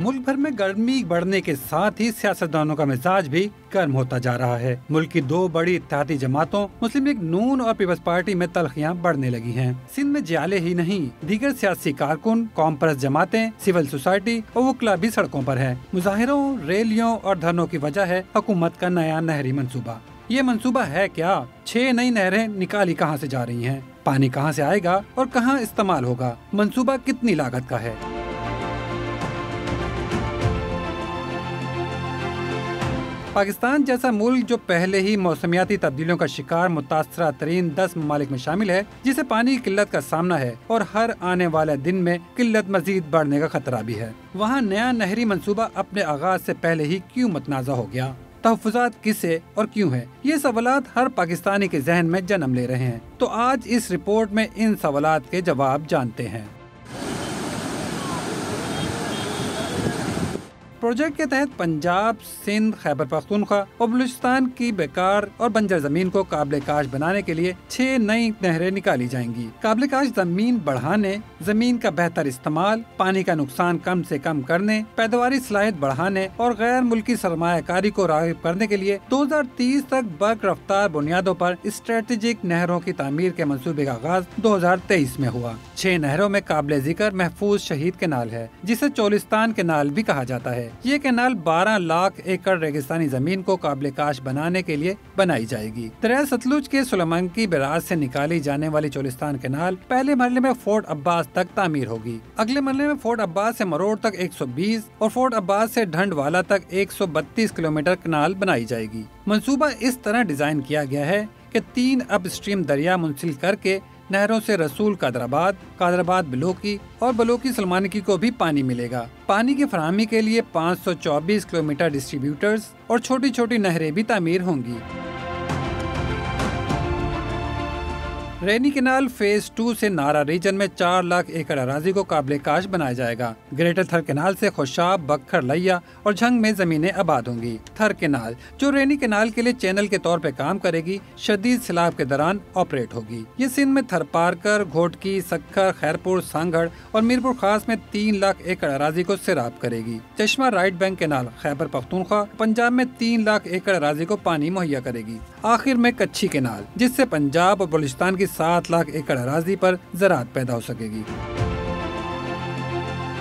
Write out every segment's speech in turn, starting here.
मुल्क भर में गर्मी बढ़ने के साथ ही सियासतदानों का मिजाज भी गर्म होता जा रहा है। मुल्क की दो बड़ी इत्तेहादी जमातों मुस्लिम लीग नून और पीपल्स पार्टी में तलखियां बढ़ने लगी हैं। सिंध में जियाले ही नहीं, दीगर सियासी कारकुन, कौम परस्त जमातें, सिविल सोसाइटी और वकला भी सड़कों पर है। मुजाहिरों, रैलियों और धरनों की वजह है हुकूमत का नया नहरी मंसूबा। ये मंसूबा है क्या? 6 नई नहरें निकाली कहां से जा रही हैं? पानी कहां से आएगा और कहां इस्तेमाल होगा? मंसूबा कितनी लागत का है? पाकिस्तान जैसा मुल्क जो पहले ही मौसमियाती तब्दीलियों का शिकार मुतासरा तरीन 10 ममालिक में शामिल है, जिसे पानी की किल्लत का सामना है और हर आने वाले दिन में किल्लत मजीद बढ़ने का खतरा भी है, वहाँ नया नहरी मंसूबा अपने आगाज से पहले ही क्यों मतनाज़ा हो गया? तहफ़्फ़ुज़ात किसे और क्यों है? ये सवालात हर पाकिस्तानी के जहन में जन्म ले रहे हैं। तो आज इस रिपोर्ट में इन सवालात के जवाब जानते हैं। प्रोजेक्ट के तहत पंजाब, सिंध, खैबर पख्तूनख्वा और बलूचिस्तान की बेकार और बंजर जमीन को काबिल काश बनाने के लिए 6 नई नहरें निकाली जाएंगी। काबिल काश जमीन बढ़ाने, जमीन का बेहतर इस्तेमाल, पानी का नुकसान कम से कम करने, पैदावारी सलाहियत बढ़ाने और गैर मुल्की सरमायाकारी को राग़िब करने के लिए 2030 तक बर्क रफ्तार बुनियादों पर स्ट्रेटेजिक नहरों की तामीर के मंसूबे का आगाज 2023 में हुआ। 6 नहरों में काबिल जिक्र महफूज शहीद कैनाल है, जिसे चोलिस्तान कैनाल भी कहा जाता है। ये कैनाल 12 लाख एकड़ रेगिस्तानी जमीन को काबिल काश बनाने के लिए बनाई जाएगी। दरिया सतलुज के सुलेमानकी बैराज से निकाली जाने वाली चोलिस्तान कैनाल पहले मरले में फोर्ट अब्बास तक तामीर होगी। अगले मरले में फोर्ट अब्बास से मरोड़ तक 120 और फोर्ट अब्बास से ढंडवाला तक 132 किलोमीटर कैनाल बनाई जाएगी। मंसूबा इस तरह डिजाइन किया गया है कि 3 अप स्ट्रीम दरिया मुंसलिक करके नहरों से रसूल कादराबाद बलोकी और बलोकी सलमानकी को भी पानी मिलेगा। पानी की फराहमी के लिए 524 किलोमीटर डिस्ट्रीब्यूटर्स और छोटी छोटी नहरें भी तामीर होंगी। रैनी कैनाल फेज 2 से नारा रीजन में 4 लाख एकड़ अराजी को काबिल काश बनाया जाएगा। ग्रेटर थर कैनाल से खुशाब, बखर, लैया और झंग में जमीनें आबाद होंगी। थर कैनाल जो रैनी कैनाल के लिए चैनल के तौर पे काम करेगी, शदीद सैलाब के दौरान ऑपरेट होगी। ये सिंध में थर पारकर, घोटकी, सक्खर, खैरपुर, सांगड़ और मीरपुर खास में 3 लाख एकड़ अराजी को सैराब करेगी। चश्मा right bank canal Khyber Pakhtunkhwa Punjab में 3 लाख एकड़ अराजी को पानी मुहैया करेगी। आखिर में कच्छी कैनाल, जिससे पंजाब और बलूचिस्तान की 7 लाख एकड़ अराजी पर ज़राअत पैदा हो सकेगी।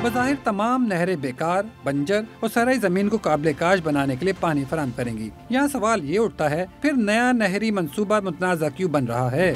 बज़ाहिर तमाम नहरें बेकार, बंजर और सराई जमीन को काबिल काश बनाने के लिए पानी फराहम करेंगी। यहाँ सवाल ये उठता है, फिर नया नहरी मंसूबा मुतनाज़ा क्यों बन रहा है?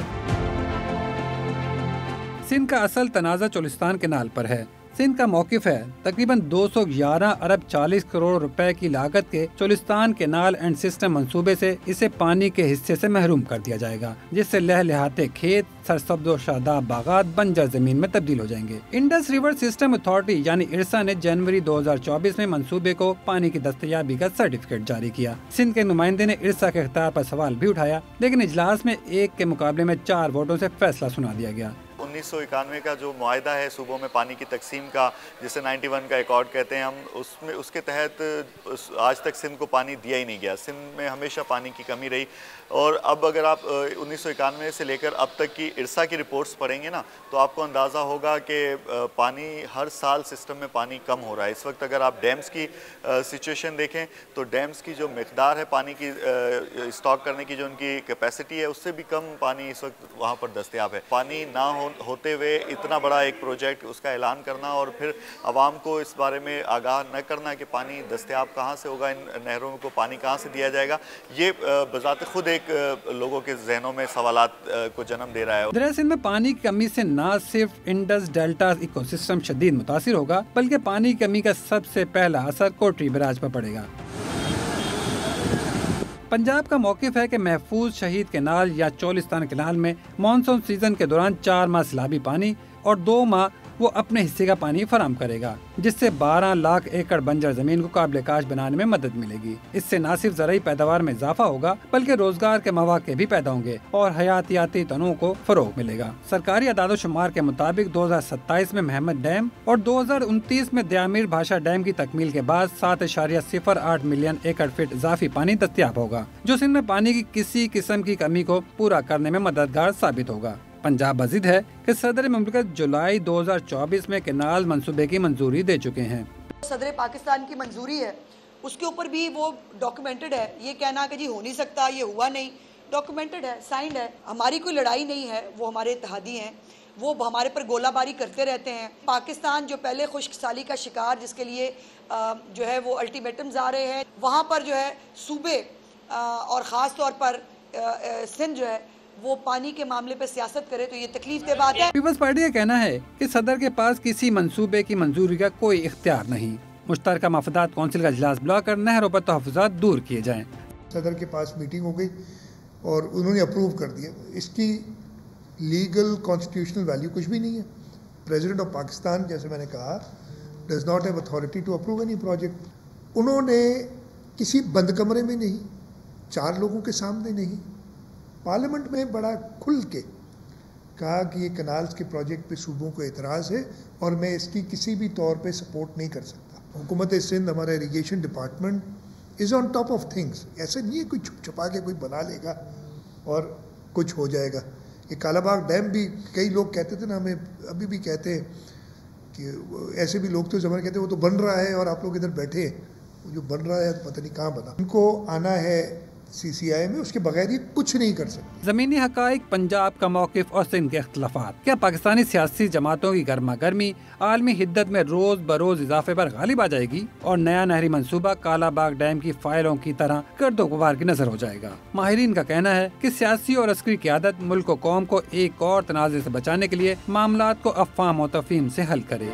सिंध का असल तनाज़ा चोलिस्तान कैनाल पर है। सिंध का मौकिफ है तकरीबन 211 अरब 40 करोड़ रुपए की लागत के चोलिस्तान कैनाल एंड सिस्टम मंसूबे से इसे पानी के हिस्से से महरूम कर दिया जाएगा, जिससे लहलहाते खेत, सरसब्ज़ और शादाब बागात बंजर जमीन में तब्दील हो जाएंगे। इंडस रिवर सिस्टम अथॉरिटी यानी इरसा ने जनवरी 2024 में मंसूबे को पानी की दस्तयाबी का सर्टिफिकेट जारी किया। सिंध के नुमाइंदे ने इरसा के इख्तियार पर सवाल भी उठाया, लेकिन इजलास में 1 के मुकाबले में 4 वोटों से फैसला सुना दिया गया। 1991 का जो मुआहदा है सूबों में पानी की तकसीम का, जिसे 91 का एकॉर्ड कहते हैं हम, उसमें उसके तहत आज तक सिंध को पानी दिया ही नहीं गया। सिंध में हमेशा पानी की कमी रही। और अब अगर आप 1991 से लेकर अब तक की इरसा की रिपोर्ट्स पढ़ेंगे ना, तो आपको अंदाज़ा होगा कि पानी हर साल सिस्टम में पानी कम हो रहा है। इस वक्त अगर आप डैम्स की सिचुएशन देखें तो डैम्स की जो मिक़दार है पानी की स्टॉक करने की, जो उनकी कैपेसिटी है, उससे भी कम पानी इस वक्त वहाँ पर दस्तयाब है। पानी ना होते हुए इतना बड़ा एक प्रोजेक्ट, उसका ऐलान करना और फिर आवाम को इस बारे में आगाह न करना कि पानी दस्तयाब कहाँ से होगा, इन नहरों को पानी कहाँ से दिया जाएगा, ये बज़ाते खुद एक लोगों के जहनों में सवालात को जन्म दे रहा है। दरिया सिंध में पानी की कमी से न सिर्फ इंडस डेल्टा इकोसिस्टम शदीद मुतासिर होगा, बल्कि पानी की कमी का सबसे पहला असर कोटरी बैराज पर पड़ेगा। पंजाब का मौकिफ है कि महफूज शहीद कैनाल या चोलिस्तान कैनाल में मानसून सीजन के दौरान 4 माह सैलाबी पानी और 2 माह वो अपने हिस्से का पानी फराहम करेगा, जिससे 12 लाख एकड़ बंजर जमीन को काबिल काश बनाने में मदद मिलेगी। इससे न सिर्फ ज़राई पैदावार में इजाफा होगा, बल्कि रोजगार के मौके भी पैदा होंगे और हयातियाती तनों को फरोग मिलेगा। सरकारी अदाद शुमार के मुताबिक 2027 में महमद डैम और 2029 में दयामीर भाषा डैम की तकमील के बाद 7.08 मिलियन एकड़ फीट इजाफी पानी दस्तयाब होगा, जो सिंध में पानी की किसी किस्म की कमी को पूरा करने में मददगार साबित होगा। पंजाब मजीद है कि सदर मुमलिकत जुलाई 2024 में कैनाल मंसूबे की मंजूरी दे चुके हैं। صدر پاکستان کی منظوری ہے اس کے اوپر بھی وہ ڈاکومنٹڈ ہے. یہ کہنا کہ جی ہو نہیں سکتا، یہ ہوا نہیں، ڈاکومنٹڈ ہے، سائنڈ ہے. ہماری کوئی لڑائی نہیں ہے، وہ ہمارے اتحادی ہیں، وہ ہمارے پر گولہ باری کرتے رہتے ہیں. پاکستان جو پہلے خشک سالی کا شکار، جس کے لیے جو ہے وہ الٹیمیٹمز آ رہے ہیں، وہاں پر جو ہے صوبے اور خاص طور پر سندھ جو ہے وہ پانی کے معاملے پہ سیاست کرے تو یہ تکلیف دہ بات ہے. پیپلز پارٹی کا کہنا ہے کہ صدر کے پاس کسی منصوبے کی منظوری کا کوئی اختیار نہیں. مشترکہ مفادات کونسل کا اجلاس بلا کر نہروں پر تحفظات دور کیے جائیں. صدر کے پاس میٹنگ ہو گئی اور انہوں نے اپروو کر دیا. اس کی لیگل کانسٹیٹیوشنل ویلیو کچھ بھی نہیں ہے. پریزیڈنٹ آف پاکستان، جیسے میں نے کہا، does not have authority to approve any project. انہوں نے کسی بند کمرے میں نہیں، 4 لوگوں کے سامنے نہیں، پارلیمنٹ میں بڑا کھل کے کہا کہ یہ کنالز کے پروجیکٹ پہ صوبوں کو اعتراض ہے اور میں اس کی کسی بھی طور پہ سپورٹ نہیں کر سکتا. حکومت سندھ، ہمارا irrigation department is on top of things. ایسا نہیں ہے کوئی چھپ چھپا کے کوئی بنا لے گا اور کچھ ہو جائے گا. یہ کالا باغ ڈیم بھی کئی لوگ کہتے تھے نا، ہمیں ابھی بھی کہتے ہیں کہ ایسے بھی لوگ تو زمانے کہتے ہیں وہ تو بن رہا ہے اور آپ لوگ ادھر بیٹھے ہیں. وہ جو بن رہا ہے پتہ نہیں کہاں بنا. ان کو آنا ہے سی سی آئی میں، اس کے بغیر یہ کچھ نہیں کر سکتے. زمینی حقائق، پنجاب کا موقف اور سندھ کے اختلافات. کیا پاکستانی سیاسی جماعتوں کی گرما گرمی عالمی حدت میں روز بروز اضافے پر غالب آ جائے گی اور نیا نہری منصوبہ کالا باغ ڈیم کی فائلوں کی طرح گرد و غبار کی نظر ہو جائے گا؟ ماہرین کا کہنا ہے کہ سیاسی اور عسکری قیادت ملک و قوم کو ایک اور تنازع سے بچانے کے لیے معاملات کو افہام و تفہیم سے حل کرے.